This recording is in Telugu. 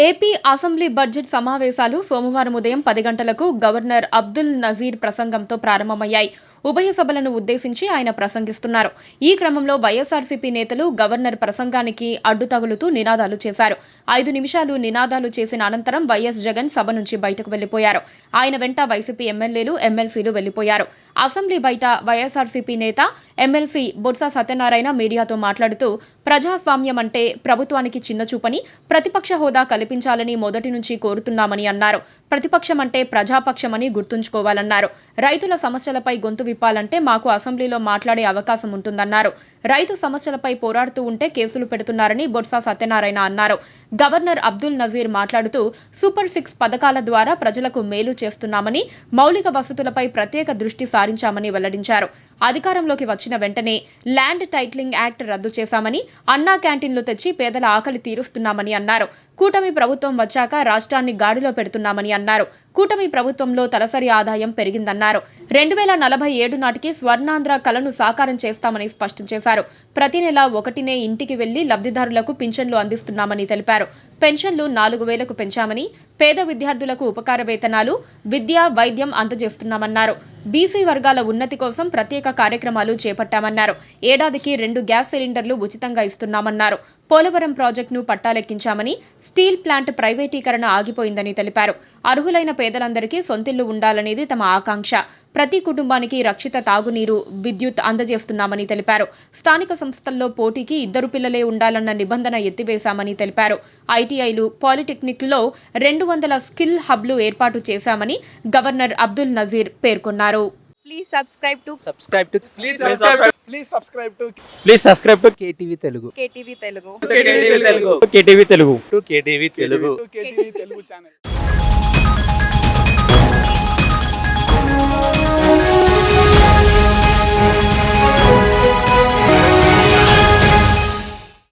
ఏపీ అసెంబ్లీ బడ్జెట్ సమావేశాలు సోమవారం ఉదయం 10 గంటలకు గవర్నర్ అబ్దుల్ నజీర్ ప్రసంగంతో ప్రారంభమయ్యాయి. ఉభయ సభలను ఉద్దేశించి ఆయన ప్రసంగిస్తున్నారు. ఈ క్రమంలో వైఎస్ఆర్సీపీ నేతలు గవర్నర్ ప్రసంగానికి అడ్డుతగులుతూ నినాదాలు చేశారు. 5 నిమిషాలు నినాదాలు చేసిన అనంతరం వైఎస్ జగన్ సభ నుంచి బయటకు వెళ్లిపోయారు. ఆయన వెంట వైసీపీ ఎమ్మెల్యేలు, ఎమ్మెల్సీలు వెళ్లిపోయారు. అసెంబ్లీ బయట వైఎస్ఆర్సీపీ నేత ఎమ్మెల్సీ బొత్స సత్యనారాయణ మీడియాతో మాట్లాడుతూ ప్రజాస్వామ్యం అంటే ప్రభుత్వానికి చిన్నచూపని, ప్రతిపక్ష హోదా కల్పించాలని మొదటి నుంచి కోరుతున్నామని అన్నారు. ప్రతిపక్షం అంటే ప్రజాపక్షమని గుర్తుంచుకోవాలన్నారు. రైతుల సమస్యలపై గొంతు విప్పాలంటే మాకు అసెంబ్లీలో మాట్లాడే అవకాశం ఉంటుందన్నారు. రైతు సమస్యలపై పోరాడుతూ ఉంటే కేసులు పెడుతున్నారని బొత్స సత్యనారాయణ అన్నారు. గవర్నర్ అబ్దుల్ నజీర్ మాట్లాడుతూ సూపర్ 6 పథకాల ద్వారా ప్రజలకు మేలు చేస్తున్నామని, మౌలిక వసతులపై ప్రత్యేక దృష్టి సారించామని వెల్లడించారు. అధికారంలోకి వచ్చిన వెంటనే ల్యాండ్ టైటిలింగ్ యాక్ట్ రద్దు చేశామని, అన్నా క్యాంటీన్లు తెచ్చి పేదల ఆకలి తీరుస్తున్నామని అన్నారు. కూటమి ప్రభుత్వం వచ్చాక రాష్ట్రాన్ని గాడిలో పెడుతున్నామని అన్నారు. కూటమి ప్రభుత్వంలో తలసరి ఆదాయం పెరిగిందన్నారు. 2047 నాటికి స్వర్ణాంధ్ర కలను సాకారం చేస్తామని స్పష్టం చేశారు. ప్రతి నెల 1నే ఇంటికి వెళ్లి లబ్ధిదారులకు పింఛన్లు అందిస్తున్నామని తెలిపారు. పెన్షన్లు 4000కు పెంచామని, పేద విద్యార్థులకు ఉపకార వేతనాలు, విద్య, వైద్యం అందజేస్తున్నామన్నారు. బీసీ వర్గాల ఉన్నతి కోసం ప్రత్యేక కార్యక్రమాలు చేపట్టామన్నారు. ఏడాదికి 2 గ్యాస్ సిలిండర్లు ఉచితంగా ఇస్తున్నామన్నారు. పోలవరం ప్రాజెక్టును పట్టాలెక్కించామని, స్టీల్ ప్లాంట్ ప్రైవేటీకరణ ఆగిపోయిందని తెలిపారు. అర్హులైన పేదలందరికీ సొంతిల్లు ఉండాలనేది తమ ఆకాంక్ష. ప్రతి కుటుంబానికి రక్షిత తాగునీరు, విద్యుత్ అందజేస్తున్నామని తెలిపారు. స్థానిక సంస్థల్లో పోటీకి 2 పిల్లలే ఉండాలన్న నిబంధన ఎత్తివేశామని తెలిపారు. ఐటీఐలు, పాలిటెక్నిక్లలో 200 స్కిల్ హబ్లు ఏర్పాటు చేశామని గవర్నర్ అబ్దుల్ నజీర్ పేర్కొన్నారు. Please subscribe to KTV Telugu. KTV Telugu. KTV Telugu. KTV Telugu channel.